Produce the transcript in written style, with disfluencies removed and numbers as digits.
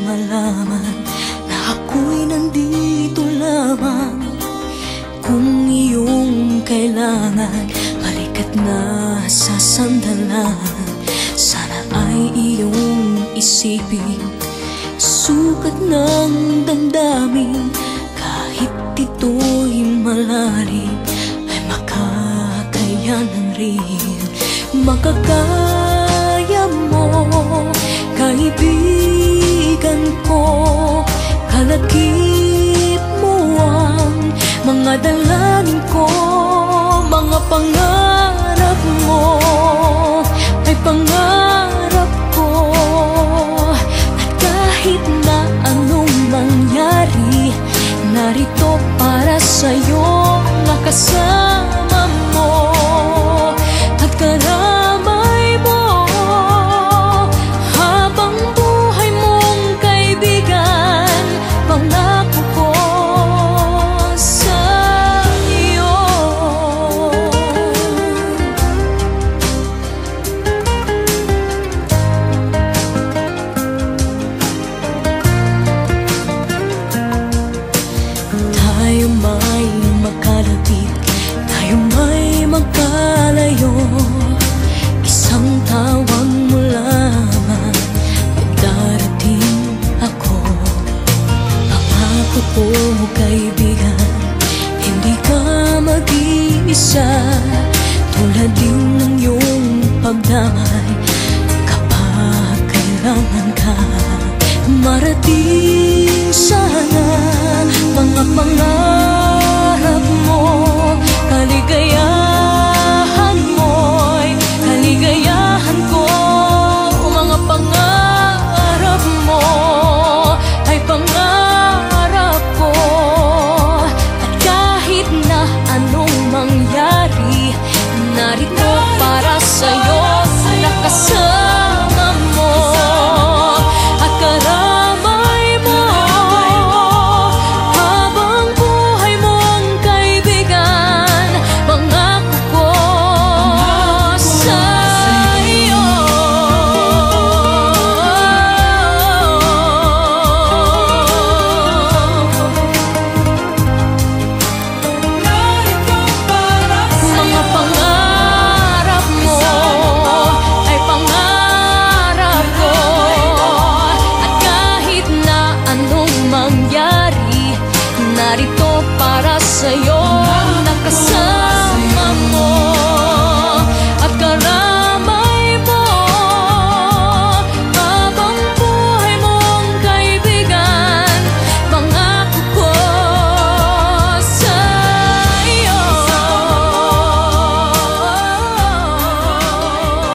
malaman na ako'y nandito lamang. Kung iyong kailangan, halika't na sa sandalan. Sana ay iyong isipin, sukat ng damdamin. Kahit ito'y malalim, ay makakayanan rin. Makakaya mo, kaibigan ko. Kalakip mo ang mga dalangin ko. Mga pangarap mo ay pangarap ko. At kahit na anong mangyari, narito para sa'yo na kasama mo at karamay mo. Habang buhay mong kaibigan, pangako ko sa'yo. Tayo may makalapit, tayo may magkalayo. Isang tawag mo lamang ay darating ako. Pangako ko, kaibigan, hindi ka mag-iisa. Tulad din ng iyong pagdamay kapag kailangan ka. Marating